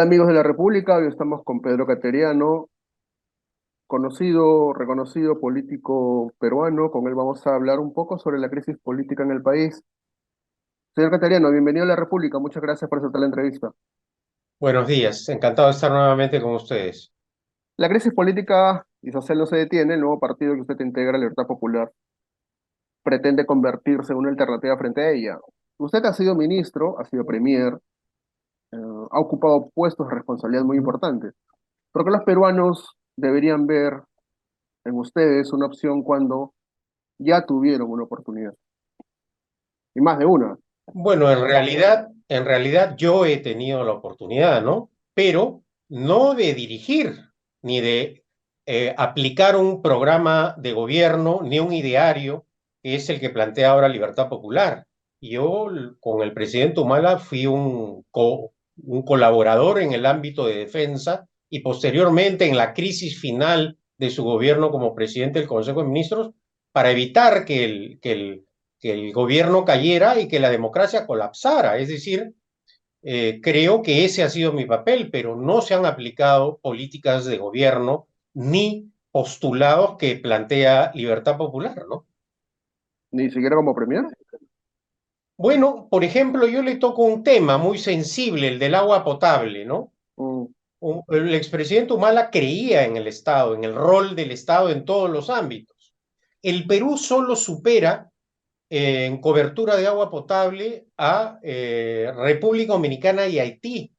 Amigos de la República? Hoy estamos con Pedro Cateriano, conocido, reconocido político peruano. Con él vamos a hablar un poco sobre la crisis política en el país. Señor Cateriano, bienvenido a la República. Muchas gracias por aceptar la entrevista. Buenos días, encantado de estar nuevamente con ustedes. La crisis política y social no se detiene. El nuevo partido que usted integra, Libertad Popular, pretende convertirse en una alternativa frente a ella. Usted ha sido ministro, ha sido premier, ha ocupado puestos de responsabilidad muy importantes. ¿Por qué los peruanos deberían ver en ustedes una opción cuando ya tuvieron una oportunidad? Y más de una. Bueno, en realidad yo he tenido la oportunidad, ¿no? Pero no de dirigir, ni de aplicar un programa de gobierno, ni un ideario, que es el que plantea ahora Libertad Popular. Yo, con el presidente Humala, fui un colaborador en el ámbito de defensa y posteriormente en la crisis final de su gobierno como presidente del Consejo de Ministros para evitar que el gobierno cayera y que la democracia colapsara. Es decir, creo que ese ha sido mi papel, pero no se han aplicado políticas de gobierno ni postulados que plantea Libertad Popular, ¿no? Ni siquiera como premier. Bueno, por ejemplo, yo le toco un tema muy sensible, el del agua potable, ¿no? Mm, El expresidente Humala creía en el Estado, en el rol del Estado en todos los ámbitos. El Perú solo supera en cobertura de agua potable a República Dominicana y Haití.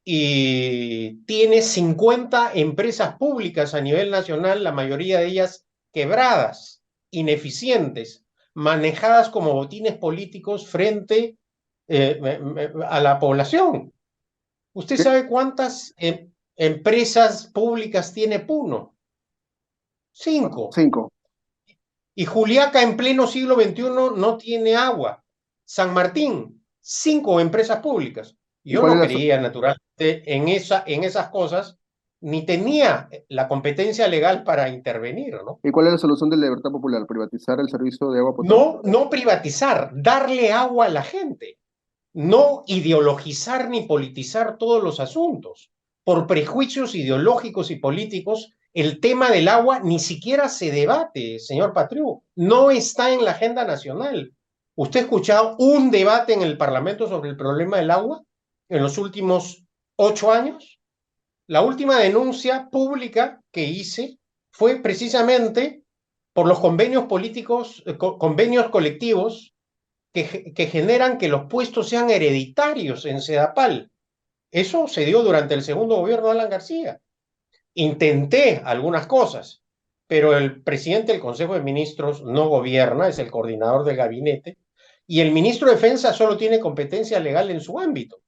Y tiene 50 empresas públicas a nivel nacional, la mayoría de ellas quebradas, ineficientes, manejadas como botines políticos frente a la población. ¿Usted ¿qué? sabe cuántas empresas públicas tiene Puno? Cinco. Cinco. Y Juliaca en pleno siglo XXI no tiene agua. San Martín, 5 empresas públicas. ¿Y Yo cuál es no la, so- creía naturalmente en esas cosas, ni tenía la competencia legal para intervenir, ¿no? ¿Y cuál es la solución de la Libertad Popular? ¿Privatizar el servicio de agua potable? No privatizar, darle agua a la gente, no ideologizar ni politizar todos los asuntos. Por prejuicios ideológicos y políticos, el tema del agua ni siquiera se debate, señor Patriu. No está en la agenda nacional. ¿Usted ha escuchado un debate en el Parlamento sobre el problema del agua en los últimos 8 años? La última denuncia pública que hice fue precisamente por los convenios políticos, convenios colectivos que generan que los puestos sean hereditarios en Sedapal. Eso se dio durante el segundo gobierno de Alan García. Intenté algunas cosas, pero el presidente del Consejo de Ministros no gobierna, es el coordinador del gabinete, y el ministro de Defensa solo tiene competencia legal en su ámbito.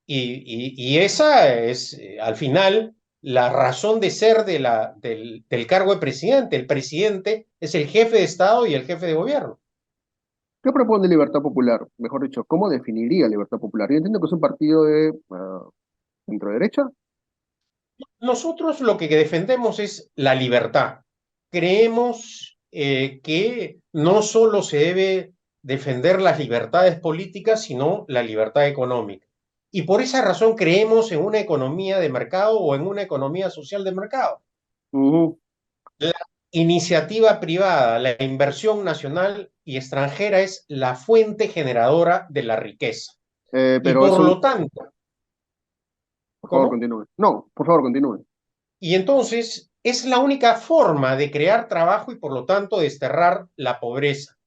Y esa es, al final, la razón de ser del cargo de presidente. El presidente es el jefe de Estado y el jefe de gobierno. ¿Qué propone Libertad Popular? Mejor dicho, ¿cómo definiría Libertad Popular? Yo entiendo que es un partido de centro-derecha. Nosotros lo que defendemos es la libertad. Creemos que no solo se debe defender las libertades políticas, sino la libertad económica. Y por esa razón creemos en una economía de mercado o en una economía social de mercado. Ujú. La iniciativa privada, la inversión nacional y extranjera es la fuente generadora de la riqueza. Y Pero es por un... lo tanto, Por favor, ¿cómo? continúe. No, por favor, continúe. Y entonces es la única forma de crear trabajo y por lo tanto desterrar la pobreza.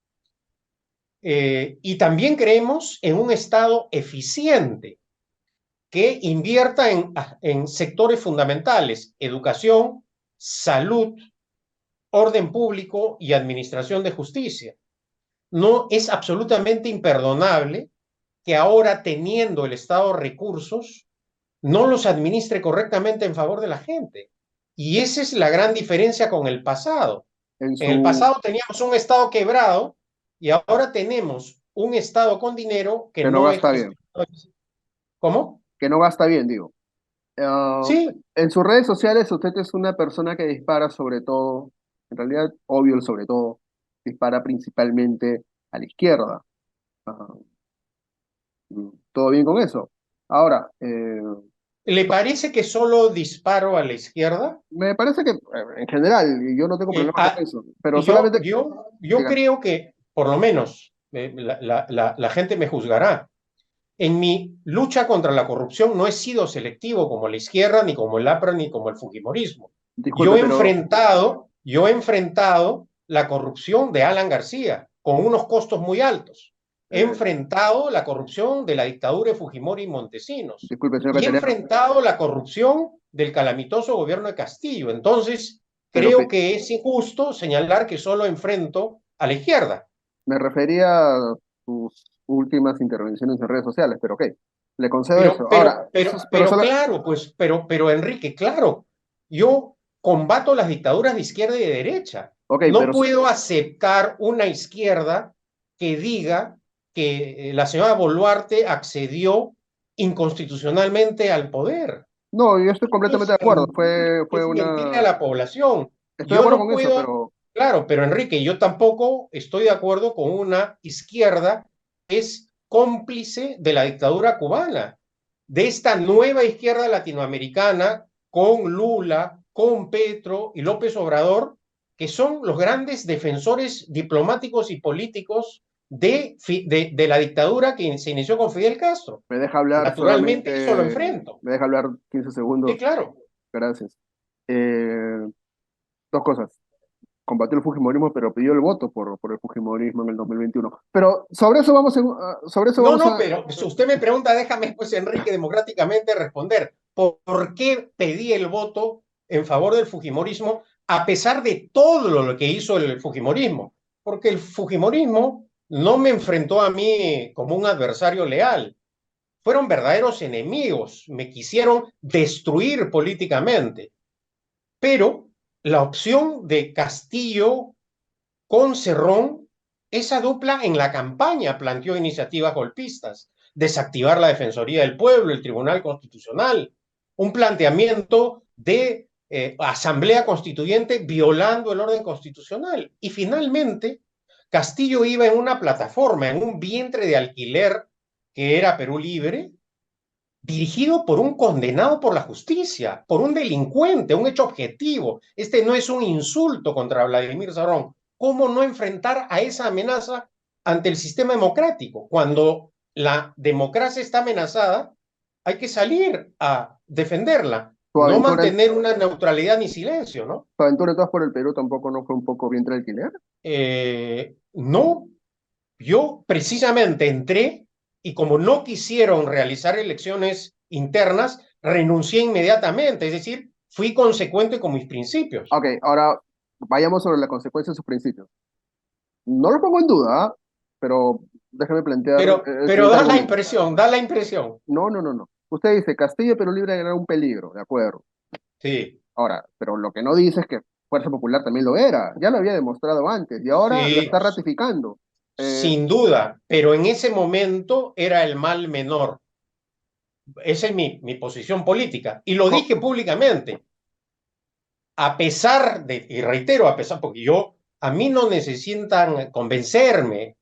Y también creemos en un Estado eficiente que invierta en sectores fundamentales, educación, salud, orden público y administración de justicia. No es absolutamente imperdonable que ahora, teniendo el Estado recursos, no los administre correctamente en favor de la gente. Y esa es la gran diferencia con el pasado. En En el su... pasado teníamos un Estado quebrado y ahora tenemos un Estado con dinero que Que no no es gasta bien. gestionado. ¿Cómo? Que no gasta bien, digo. Ah, Sí, en sus redes sociales usted es una persona que dispara sobre todo, en realidad, obvio el sobre todo, dispara principalmente a la izquierda. Ah, ¿todo bien con eso? Ahora, ¿Le parece que solo disparo a la izquierda? me parece que en general, y yo no tengo Eh, problema con ah, eso, pero yo, solamente, yo, yo digan, creo que, por lo menos, la gente me juzgará. En mi lucha contra la corrupción no he sido selectivo como la izquierda, ni como el APRA, ni como el Fujimorismo. disculpe, pero Yo he enfrentado la corrupción de Alan García con unos costos muy altos. He eh, enfrentado la corrupción de la dictadura de Fujimori y Montesinos. disculpe, señor Y he Cateriano, enfrentado la corrupción del calamitoso gobierno de Castillo. Entonces, pero creo que es injusto señalar que solo enfrento a la izquierda. me refería a sus últimas intervenciones en redes sociales, pero ok, le concedo eso. Ahora, pero Pero solo, claro, pues, pero Enrique, claro, yo combato las dictaduras de izquierda y de derecha. ok, No pero puedo aceptar una izquierda que diga que la señora Boluarte accedió inconstitucionalmente al poder. no, yo estoy Eso completamente de acuerdo. Fue es mentir a una, la población. estoy de Yo acuerdo no con eso, puedo, pero claro, pero Enrique, yo tampoco estoy de acuerdo con una izquierda que es cómplice de la dictadura cubana, de esta nueva izquierda latinoamericana con Lula, con Petro y López Obrador, que son los grandes defensores diplomáticos y políticos de la dictadura que se inició con Fidel Castro. me deja hablar Naturalmente, eso lo solamente, enfrento. me deja hablar 15 Sí, segundos. claro. Gracias. Eh, dos cosas. Combatió el Fujimorismo, pero pidió el voto por el Fujimorismo en el 2021. Pero sobre eso No, vamos no, a, pero si usted me pregunta, déjame, pues, Enrique, democráticamente responder. ¿Por qué pedí el voto en favor del Fujimorismo a pesar de todo lo que hizo el Fujimorismo? Porque el Fujimorismo no me enfrentó a mí como un adversario leal. Fueron verdaderos enemigos, me quisieron destruir políticamente. Pero la opción de Castillo con Cerrón, esa dupla en la campaña planteó iniciativas golpistas, desactivar la Defensoría del Pueblo, el Tribunal Constitucional, un planteamiento de asamblea constituyente violando el orden constitucional. Y finalmente, Castillo iba en una plataforma, en un vientre de alquiler que era Perú Libre, dirigido por un condenado por la justicia, por un delincuente, un hecho objetivo. Este no es un insulto contra Vladimir Cerrón. ¿Cómo no enfrentar a esa amenaza ante el sistema democrático? Cuando la democracia está amenazada, hay que salir a defenderla, tu no aventura, mantener una neutralidad ni silencio, ¿no? tu aventura entonces por el Perú tampoco no fue un poco vientre de alquiler. No, yo precisamente entré y como no quisieron realizar elecciones internas, renuncié inmediatamente, es decir, fui consecuente con mis principios. Ok, ahora vayamos sobre la consecuencia de sus principios. No lo pongo en duda, ¿ah? Pero déjeme plantear el Pero siguiente argumento. da la impresión. No, no, no, no. Usted dice Castillo y Perú Libre era un peligro, de acuerdo. Sí, Ahora, pero lo que no dice es que Fuerza Popular también lo era. Ya lo había demostrado antes y ahora lo sí, está ratificando. Eh, sin duda, pero en ese momento era el mal menor. Esa es mi posición política. Y lo co- dije públicamente. A pesar de, y reitero, a pesar, porque a mí no necesitan convencerme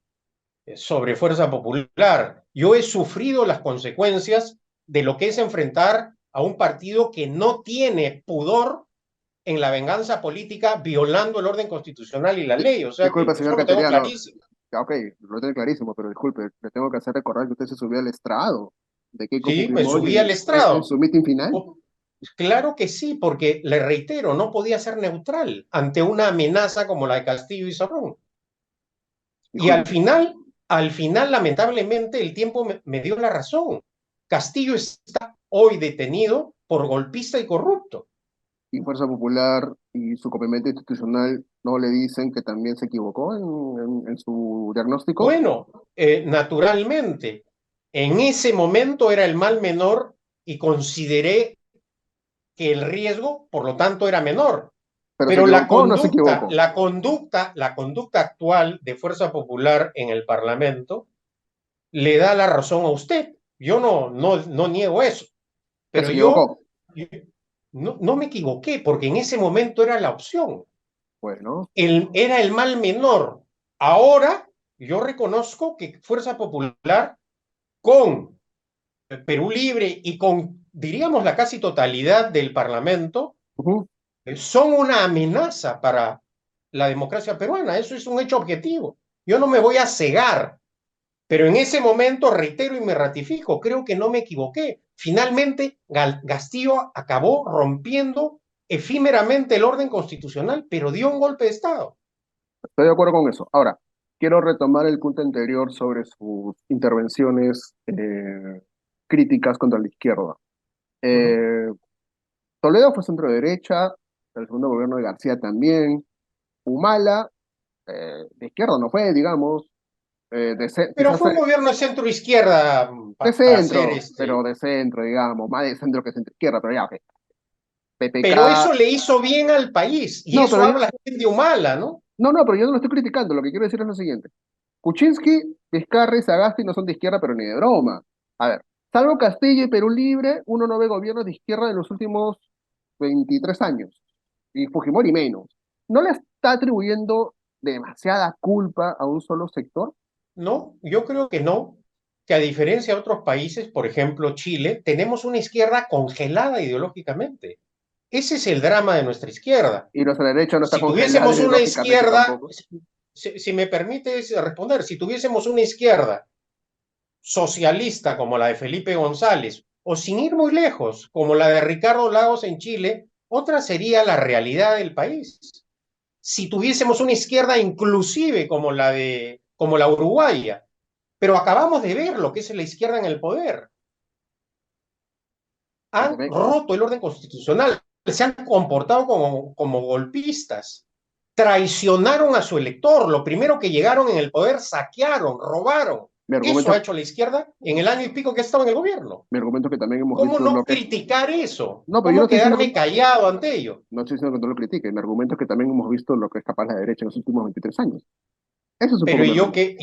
sobre Fuerza Popular. Yo he sufrido las consecuencias de lo que es enfrentar a un partido que no tiene pudor en la venganza política violando el orden constitucional y la di- ley. O sea disculpe, que señor eso lo tengo Cateriano. clarísimo. Ya, ok, lo tengo clarísimo, pero disculpe, le tengo que hacer recordar que usted se subió al estrado de Keiko Sí, me subí al Fujimori en estrado. su mitin final. Oh, claro que sí, porque le reitero, no podía ser neutral ante una amenaza como la de Castillo y Zorrón. Y Disculpe, al final, lamentablemente, el tiempo me dio la razón. Castillo está hoy detenido por golpista y corrupto. y Fuerza Popular y su complemento institucional no le dicen que también se equivocó en su diagnóstico. Bueno, naturalmente, en ese momento era el mal menor y consideré que el riesgo, por lo tanto, era menor. ¿Pero se Pero equivocó o no se equivocó? la conducta actual de Fuerza Popular en el Parlamento le da la razón a usted. Yo no niego eso, Que pero se equivocó. yo no me equivoqué porque en ese momento era la opción. Bueno, Era el mal menor. Ahora yo reconozco que Fuerza Popular con Perú Libre y con, diríamos, la casi totalidad del Parlamento, Ujú. son una amenaza para la democracia peruana. Eso es un hecho objetivo. Yo no me voy a cegar, pero en ese momento reitero y me ratifico, creo que no me equivoqué. Finalmente, Castillo acabó rompiendo efímeramente el orden constitucional, pero dio un golpe de Estado. Estoy de acuerdo con eso. Ahora, quiero retomar el punto anterior sobre sus intervenciones críticas contra la izquierda. Uh -huh. Eh, Toledo fue centro derecha, el segundo gobierno de García también. Humala, de izquierda no fue, digamos, Pero quizás fue un gobierno de centro izquierda de para hacer centro, pero de centro, digamos, más de centro que centro izquierda, pero ya, ok. pero PPK, eso le hizo bien al país y no, eso pero yo, habla bien de Humala, ¿no? no, no, pero yo no lo estoy criticando, lo que quiero decir es lo siguiente. Kuczynski, Vizcarra y Sagasti no son de izquierda, pero ni de broma. A ver, salvo Castillo y Perú Libre, uno no ve gobiernos de izquierda en los últimos 23 años, y Fujimori menos. ¿No le está atribuyendo demasiada culpa a un solo sector? No, yo creo que no, que a diferencia de otros países, por ejemplo Chile, tenemos una izquierda congelada ideológicamente. Ese es el drama de nuestra izquierda. Y nuestra derecha no está Si congelada tuviésemos una ideológicamente izquierda, tampoco. si me permites responder, si tuviésemos una izquierda socialista como la de Felipe González, o sin ir muy lejos, como la de Ricardo Lagos en Chile, otra sería la realidad del país. Si tuviésemos una izquierda inclusive como la uruguaya, pero acabamos de ver lo que es la izquierda en el poder. Y Han también, roto el orden constitucional, se han comportado como golpistas, traicionaron a su elector, lo primero que llegaron en el poder, saquearon, robaron. mi Eso ha argumento, hecho la izquierda en el año y pico que ha estado en el gobierno. mi argumento es que también hemos ¿Cómo visto no lo que... criticar eso? No, pero yo no ¿Cómo estoy diciendo quedarme que, callado ante ello? no estoy diciendo que no lo critique, mi argumento es que también hemos visto lo que es capaz la derecha en los últimos 23 años. Eso es un Pero poco mi yo argumento. que,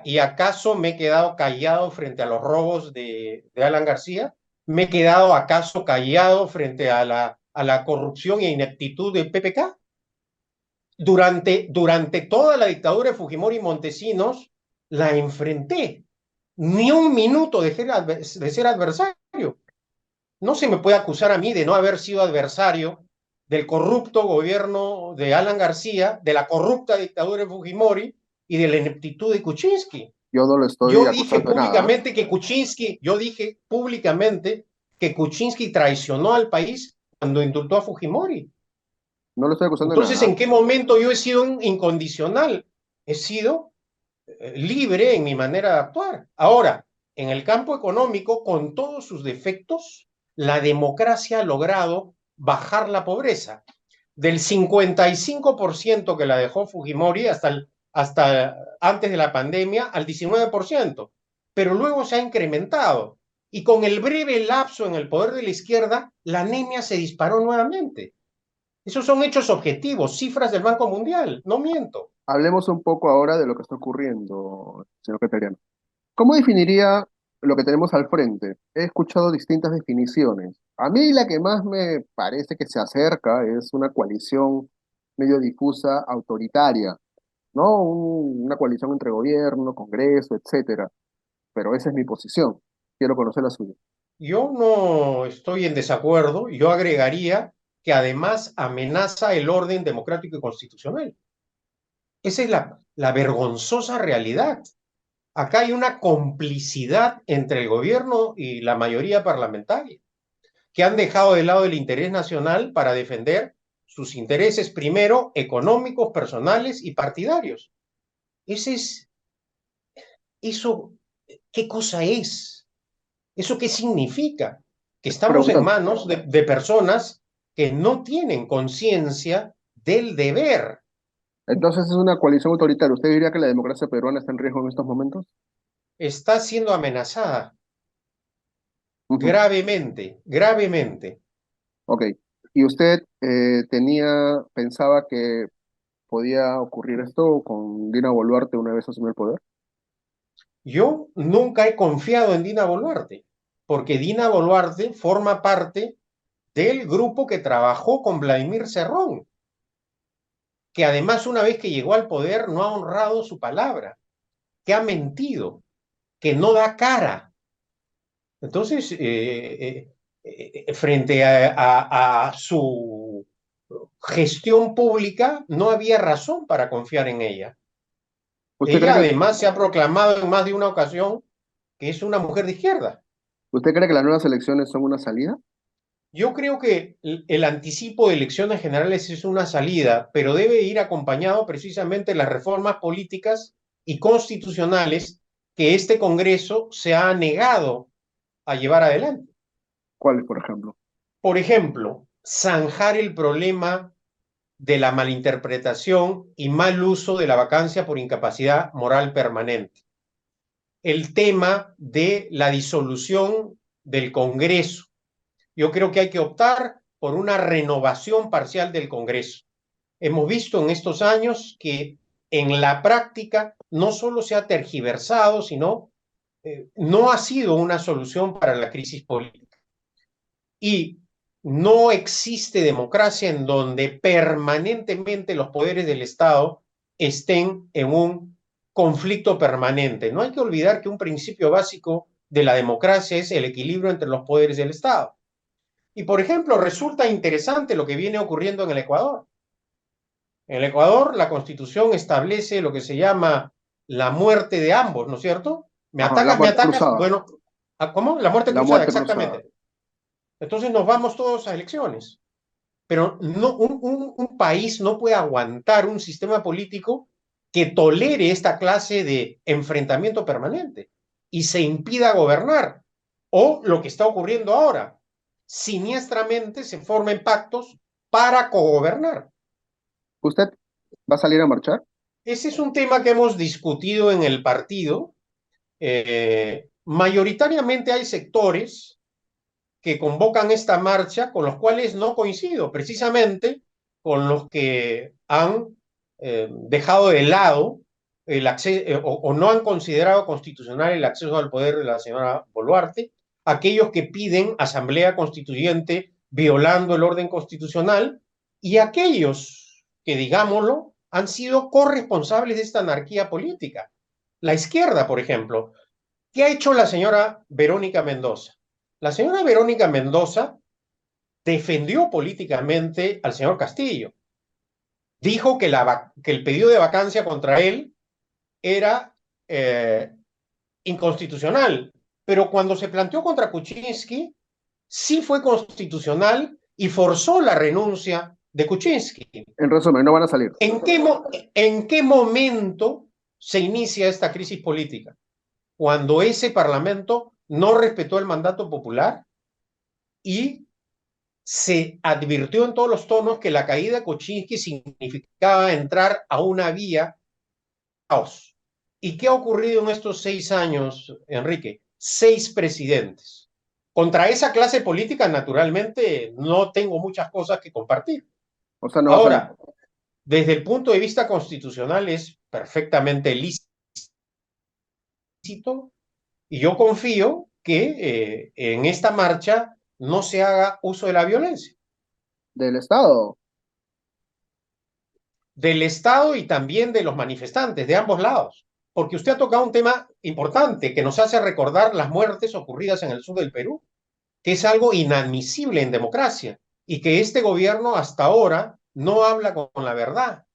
y acaso me he quedado callado frente a los robos de Alan García, me he quedado acaso callado frente a la corrupción e ineptitud de PPK. Durante toda la dictadura de Fujimori y Montesinos, la enfrenté. Ni un minuto dejé de ser adversario. No se me puede acusar a mí de no haber sido adversario del corrupto gobierno de Alan García, de la corrupta dictadura de Fujimori y de la ineptitud de Kuczynski. Yo no lo estoy acusando de nada. Yo dije públicamente que Kuczynski traicionó al país cuando indultó a Fujimori. No lo estoy acusando de Entonces, nada. ¿en qué momento yo he sido un incondicional? He sido libre en mi manera de actuar. Ahora, en el campo económico, con todos sus defectos, la democracia ha logrado bajar la pobreza del 55% que la dejó Fujimori hasta antes de la pandemia al 19%, pero luego se ha incrementado y con el breve lapso en el poder de la izquierda, la anemia se disparó nuevamente. Esos son hechos objetivos, cifras del Banco Mundial, no miento. Hablemos un poco ahora de lo que está ocurriendo, señor Cateriano. ¿Cómo definiría lo que tenemos al frente? He escuchado distintas definiciones. A mí la que más me parece que se acerca es una coalición medio difusa, autoritaria, ¿no? Una coalición entre gobierno, Congreso, etcétera. Pero esa es mi posición. Quiero conocer la suya. Yo no estoy en desacuerdo, yo agregaría que además amenaza el orden democrático y constitucional. Esa es la vergonzosa realidad. Acá hay una complicidad entre el gobierno y la mayoría parlamentaria, que han dejado de lado el interés nacional para defender sus intereses primero económicos, personales y partidarios. Ese es, eso, ¿qué cosa es? ¿Eso qué significa? Que estamos en Preguntando. manos de personas que no tienen conciencia del deber. Entonces es una coalición autoritaria. ¿Usted diría que la democracia peruana está en riesgo en estos momentos? Está siendo amenazada Ujú. gravemente, gravemente. Ok. ¿Y usted pensaba que podía ocurrir esto con Dina Boluarte una vez asumió el poder? Yo nunca he confiado en Dina Boluarte, porque Dina Boluarte forma parte del grupo que trabajó con Vladimir Cerrón, que además una vez que llegó al poder no ha honrado su palabra, que ha mentido, que no da cara. Entonces, frente a su gestión pública, no había razón para confiar en ella. ¿Usted cree Ella que, además se ha proclamado en más de una ocasión que es una mujer de izquierda. usted cree que las nuevas elecciones son una salida? Yo creo que el anticipo de elecciones generales es una salida, pero debe ir acompañado precisamente de las reformas políticas y constitucionales que este Congreso se ha negado a llevar adelante. ¿Cuáles, por ejemplo? Por ejemplo, zanjar el problema de la malinterpretación y mal uso de la vacancia por incapacidad moral permanente. El tema de la disolución del Congreso. Yo creo que hay que optar por una renovación parcial del Congreso. Hemos visto en estos años que en la práctica no solo se ha tergiversado, sino no ha sido una solución para la crisis política. Y no existe democracia en donde permanentemente los poderes del Estado estén en un conflicto permanente. No hay que olvidar que un principio básico de la democracia es el equilibrio entre los poderes del Estado. Y, por ejemplo, resulta interesante lo que viene ocurriendo en el Ecuador. En el Ecuador, la Constitución establece lo que se llama la muerte de ambos, ¿no es cierto? Me Ajá, la atacas, me muerte atacas. cruzada, Bueno, ¿cómo? La muerte la cruzada, muerte cruzada. exactamente. Entonces nos vamos todos a elecciones. Pero no, un país no puede aguantar un sistema político que tolere esta clase de enfrentamiento permanente y se impida gobernar. O lo que está ocurriendo ahora, siniestramente se formen pactos para cogobernar. ¿Usted va a salir a marchar? Ese es un tema que hemos discutido en el partido. Mayoritariamente hay sectores que convocan esta marcha con los cuales no coincido, precisamente con los que han dejado de lado el acceso o no han considerado constitucional el acceso al poder de la señora Boluarte, aquellos que piden asamblea constituyente violando el orden constitucional y aquellos que, digámoslo, han sido corresponsables de esta anarquía política. La izquierda, por ejemplo, ¿qué ha hecho la señora Verónica Mendoza? La señora Verónica Mendoza defendió políticamente al señor Castillo. Dijo que el pedido de vacancia contra él era eh, inconstitucional, pero cuando se planteó contra Kuczynski, sí fue constitucional y forzó la renuncia de Kuczynski. En resumen, no van a salir. ¿En qué momento se inicia esta crisis política? Cuando ese parlamento no respetó el mandato popular y se advirtió en todos los tonos que la caída de Kuczynski significaba entrar a una vía caos. ¿Y qué ha ocurrido en estos 6 años, Enrique? 6 presidentes. Contra esa clase política, naturalmente, no tengo muchas cosas que compartir. O sea, no va a salir. Ahora, desde el punto de vista constitucional es perfectamente lícito y yo confío que en esta marcha no se haga uso de la violencia. Del Estado. Del Estado y también de los manifestantes, de ambos lados. Porque usted ha tocado un tema importante que nos hace recordar las muertes ocurridas en el sur del Perú, que es algo inadmisible en democracia y que este gobierno hasta ahora no habla con la verdad.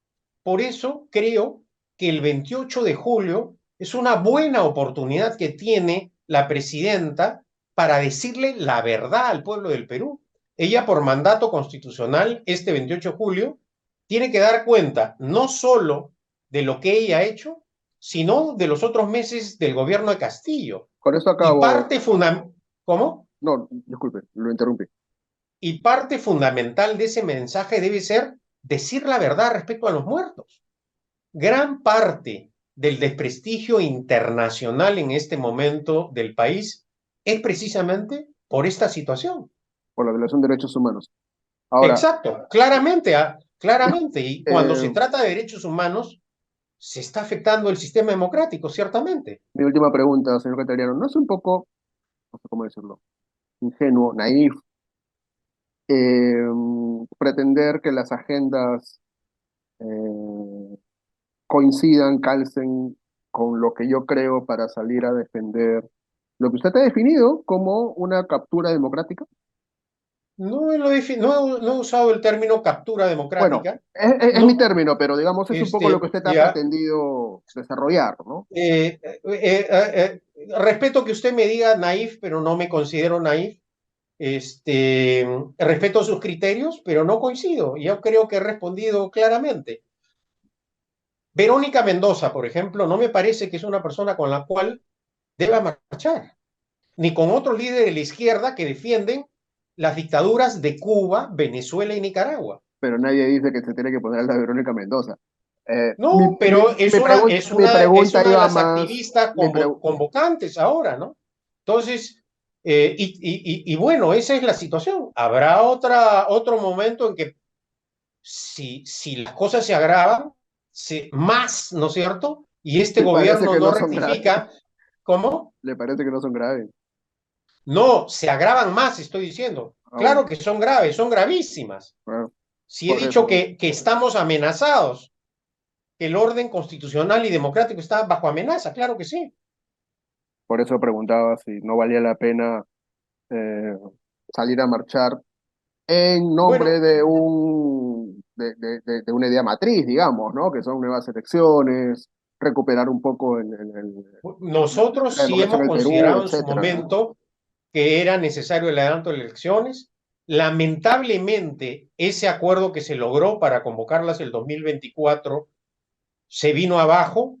Por eso creo que el 28 de julio es una buena oportunidad que tiene la presidenta para decirle la verdad al pueblo del Perú. Ella, por mandato constitucional, este 28 de julio, tiene que dar cuenta no solo de lo que ella ha hecho, sino de los otros meses del gobierno de Castillo. Con eso Y acabo. parte fundamental, ¿cómo? No, disculpe, lo interrumpí. Y parte fundamental de ese mensaje debe ser decir la verdad respecto a los muertos. Gran parte del desprestigio internacional en este momento del país es precisamente por esta situación. Por la violación de derechos humanos. Ahora, Exacto, claramente, claramente. Y cuando se eh, trata de derechos humanos, se está afectando el sistema democrático, ciertamente. mi última pregunta, señor Cateriano, ¿no es un poco, no sé cómo decirlo, ingenuo, naif, pretender que las agendas coincidan, calcen con lo que yo creo para salir a defender Lo que usted ha definido como una captura democrática. No he usado el término captura Bueno, democrática. es mi No, término, pero digamos es un poco lo que usted ha ya. pretendido desarrollar, ¿no? Respeto que usted me diga naif, pero no me considero naif. Este, respeto sus criterios, pero no coincido. Yo creo que he respondido claramente. Verónica Mendoza, por ejemplo, no me parece que es una persona con la cual deba marchar, ni con otros líderes de la izquierda que defienden las dictaduras de Cuba, Venezuela y Nicaragua. Pero nadie dice que se tiene que poner a la Verónica Mendoza. No, pero Mi es pregunta una de iba las más, activistas convocantes ahora, ¿no? Entonces, bueno, esa es la situación. Habrá otro momento en que si las cosas se agravan, más, ¿no es cierto? Y este le parece gobierno que no no son graves, rectifica, ¿cómo? le parece que no son graves. No, se agravan más, estoy diciendo. Ah, Claro bueno, que son graves, son gravísimas. bueno, Si he por dicho eso, que estamos amenazados, que el orden constitucional y democrático está bajo amenaza, claro que sí. por eso preguntaba si no valía la pena eh, salir a marchar en nombre Bueno, de de una idea matriz, digamos, ¿no? Que son nuevas elecciones, recuperar un poco nosotros la sí democracia en hemos el Perú, considerado en su etcétera, ¿no? momento que era necesario el adelanto de elecciones. Lamentablemente, ese acuerdo que se logró para convocarlas el 2024 se vino abajo Mm.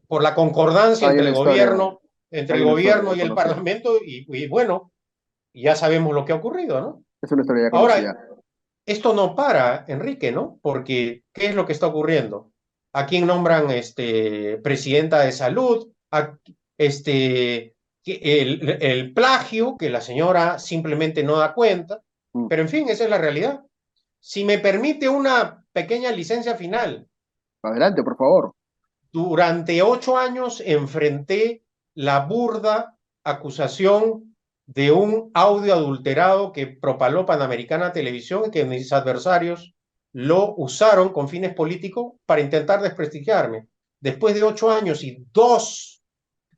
por la concordancia Hay una historia, entre hay el una historia gobierno ya y el conocida. parlamento, y bueno, ya sabemos lo que ha ocurrido, ¿no? Es una historia ya Ahora, conocida. esto no para, Enrique, ¿no? Porque, ¿qué es lo que está ocurriendo? ¿A quién nombran presidenta de salud? Este, el plagio, que la señora simplemente no da cuenta. Mm. Pero, en fin, esa es la realidad. Si me permite una pequeña licencia final, Adelante, por favor. durante 8 años enfrenté la burda acusación de un audio adulterado que propaló Panamericana Televisión y que mis adversarios lo usaron con fines políticos para intentar desprestigiarme. Después de 8 años y dos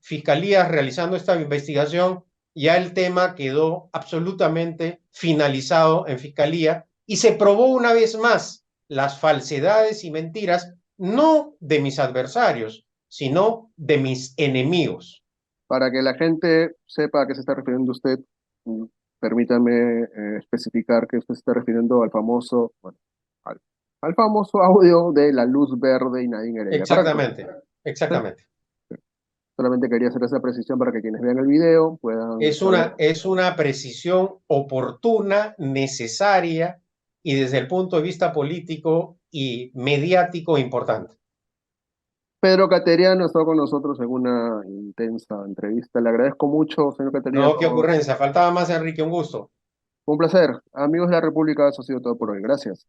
fiscalías realizando esta investigación, ya el tema quedó absolutamente finalizado en fiscalía y se probó una vez más las falsedades y mentiras no de mis adversarios, sino de mis enemigos. Para que la gente sepa a qué se está refiriendo usted, mm, permítame especificar que usted se está refiriendo al famoso, bueno, al, al famoso audio de la luz verde y Nadine Heredia, ¿correcto? Exactamente, Sí. exactamente. Solamente quería hacer esa precisión para que quienes vean el video puedan saber. Es una precisión oportuna, necesaria y desde el punto de vista político y mediático importante. Pedro Cateriano está con nosotros en una intensa entrevista. Le agradezco mucho, señor No, qué Cateriano. ocurrencia. Faltaba más, Enrique, un gusto. Un placer. Amigos de la República, eso ha sido todo por hoy. Gracias.